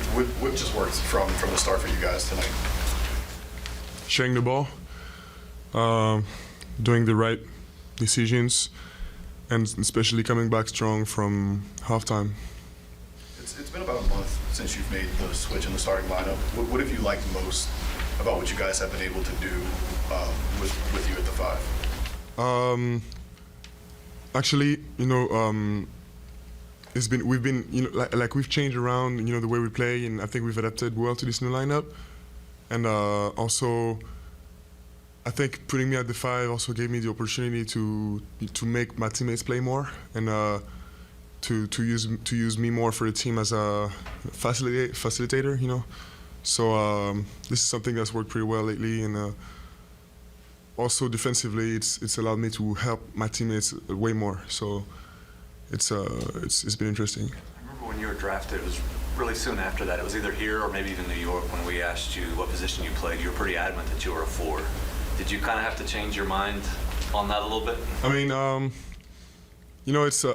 What just worked from the start for you guys tonight? Sharing the ball, doing the right decisions, and especially coming back strong from halftime. It's been about a month since you've made the switch in the starting lineup. What have you liked most about what you guys have been able to do with you at the five? Actually, we've been like we've changed around the way we play, and I think we've adapted well to this new lineup. And also, I think putting me at the five also gave me the opportunity to make my teammates play more and to use me more for the team as a facilitator. So this is something that's worked pretty well lately, and also defensively, it's allowed me to help my teammates way more. So it's been interesting. I remember when you were drafted, it was really soon after that. It was either here or maybe even New York when we asked you what position you played. You were pretty adamant that you were a four. Did you kind of have to change your mind on that a little bit? I mean, it's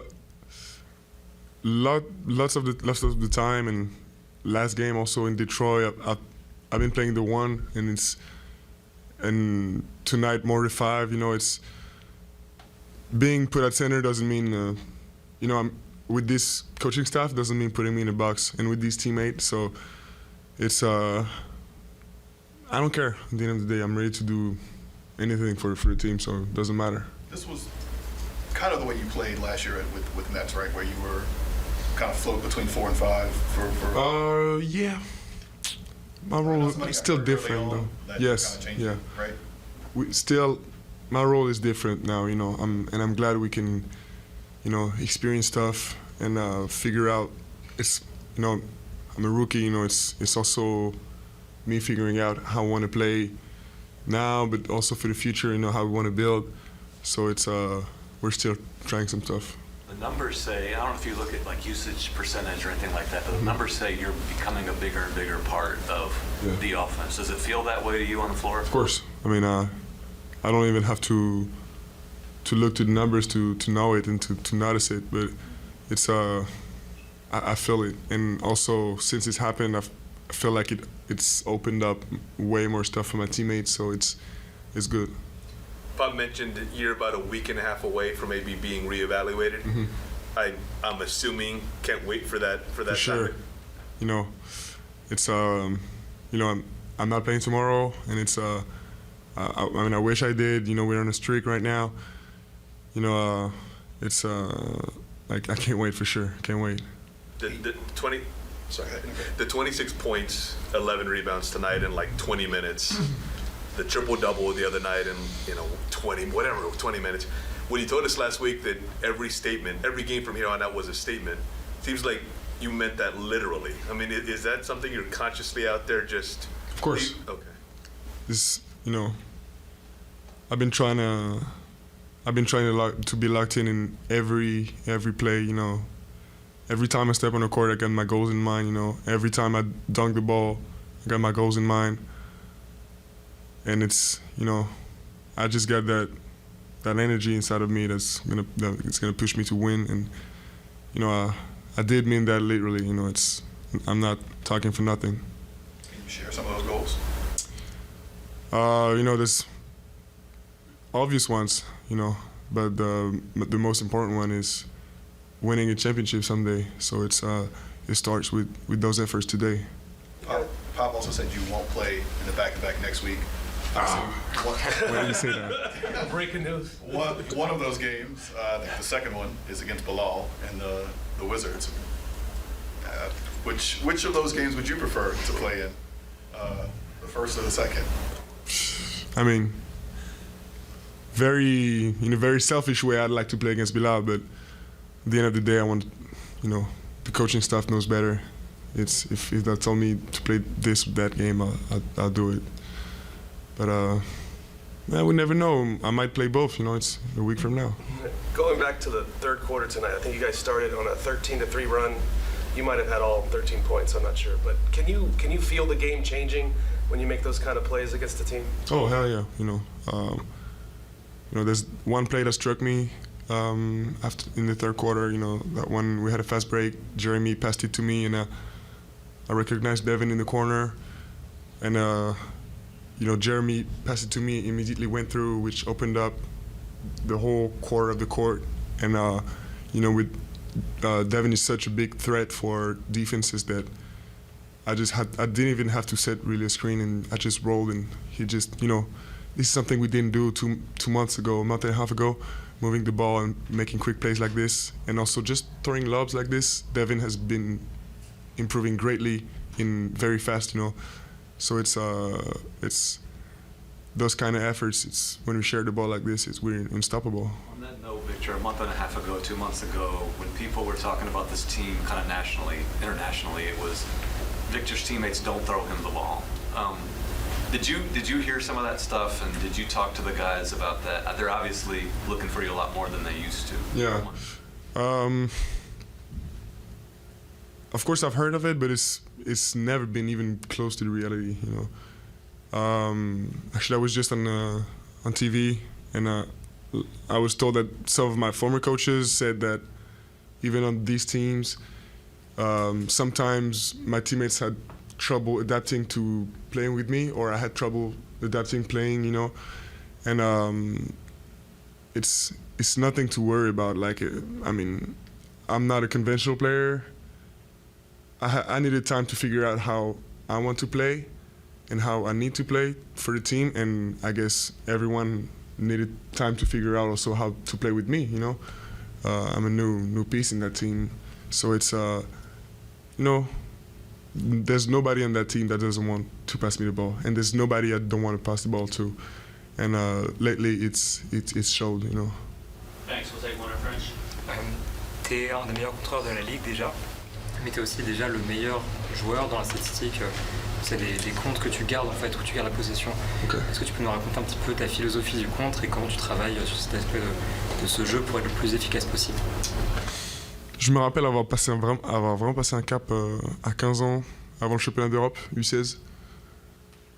lots of the time, and last game also in Detroit, I've been playing the one, and tonight more the five. It's being put at center doesn't mean I'm with this coaching staff doesn't mean putting me in a box, and with these teammates, so it's I don't care. At the end of the day, I'm ready to do anything for the team, so it doesn't matter. This was kind of the way you played last year with Nets, right? Where you were kind of float between 4 and 5 for yeah. My role is still different, though. Yes, kind of yeah. Right? My role is different now. I'm glad we can, experience stuff and figure out. I'm a rookie. It's also me figuring out how I want to play now, but also for the future. How we want to build. So we're still trying some stuff. The numbers say, I don't know if you look at like usage percentage or anything like that, but the numbers say you're becoming a bigger and bigger part of the offense. Does it feel that way to you on the floor? Of course. I mean, I don't even have to look to the numbers to know it and to notice it, but it's I feel it. And also, since it's happened, I feel like it's opened up way more stuff for my teammates, so it's good. Bob mentioned that you're about a week and a half away from maybe being reevaluated. Mm-hmm. I'm assuming can't wait for that. For sure. Time. It's I'm not playing tomorrow, and it's I wish I did. We're on a streak right now. It's like I can't wait for sure. Can't wait. The 26 points, 11 rebounds tonight in like 20 minutes. The triple-double the other night in 20 minutes. When you told us last week that every game from here on out was a statement, seems like you meant that literally. I mean, is that something you're consciously out there just? Of course. Okay. This, I've been trying to be locked in every play. Every time I step on the court, I got my goals in mind. Every time I dunk the ball, I got my goals in mind. And it's I just got that energy inside of me that's gonna push me to win, and I did mean that literally. I'm not talking for nothing. Can you share some of those goals? There's obvious ones, but the most important one is winning a championship someday. So it starts with those efforts today. Pop also said you won't play in the back-to-back next week. Why did you say that? Breaking news. One of those games, I think the second one, is against Bilal and the Wizards. Which of those games would you prefer to play in? The first or the second? I mean, in a very selfish way, I'd like to play against Bilal, but at the end of the day, I want, the coaching staff knows better. If they told me to play that game, I'll do it. But we never know. I might play both. It's a week from now. Going back to the third quarter tonight, I think you guys started on a 13-3 run. You might have had all 13 points. I'm not sure, but can you feel the game changing when you make those kind of plays against the team? Oh hell yeah! There's one play that struck me after in the third quarter. That one we had a fast break. Jeremy passed it to me, and I recognized Devin in the corner, and Jeremy passed it to me, immediately went through, which opened up the whole core of the court. And with Devin is such a big threat for defenses that I didn't even have to set really a screen, and I just rolled, and he just, this is something we didn't do a month and a half ago, moving the ball and making quick plays like this, and also just throwing lobs like this. Devin has been improving greatly very fast, So it's those kind of efforts. It's when we share the ball like this, we're unstoppable. On that note, Victor, a month and a half ago, 2 months ago, when people were talking about this team kind of nationally, internationally, it was Victor's teammates don't throw him the ball. Did you hear some of that stuff, and did you talk to the guys about that? They're obviously looking for you a lot more than they used to. Yeah. Of course, I've heard of it, but it's never been even close to the reality. Actually, I was just on TV, and I was told that some of my former coaches said that even on these teams, sometimes my teammates had trouble adapting to playing with me, or I had trouble adapting playing, and it's nothing to worry about. I'm not a conventional player. I needed time to figure out how I want to play and how I need to play for the team, and I guess everyone needed time to figure out also how to play with me, I'm a new piece in that team, so it's there's nobody on that team that doesn't want to pass me the ball, and there's nobody I don't want to pass the ball to, and lately it's showed, Thanks, we'll take one in French. T'es un des meilleurs contreurs de la Ligue déjà, mais t'es aussi déjà le meilleur joueur dans la statistique. C'est les contres que tu gardes en fait, où tu gardes la possession. Okay. Est-ce que tu peux nous raconter un petit peu ta philosophie du contre et comment tu travailles sur cet aspect de ce jeu pour être le plus efficace possible? Je me rappelle avoir vraiment passé un cap à 15 ans, avant le championnat d'Europe, U16,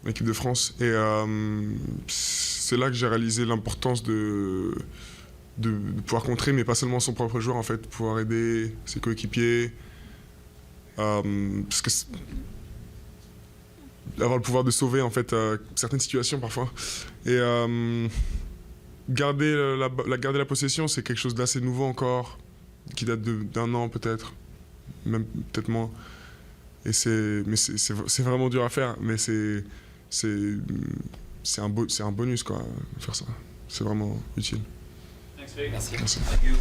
l'équipe de France. Et c'est là que j'ai réalisé l'importance de pouvoir contrer, mais pas seulement son propre joueur, en fait, pouvoir aider ses coéquipiers. Parce que avoir le pouvoir de sauver, en fait, certaines situations parfois. Et garder la possession, c'est quelque chose d'assez nouveau encore, qui date d'un an peut-être, même peut-être moins. Et c'est vraiment dur à faire, mais c'est un bonus, quoi, faire ça. C'est vraiment utile. Thanks, Vic. Merci. Merci. Thank you.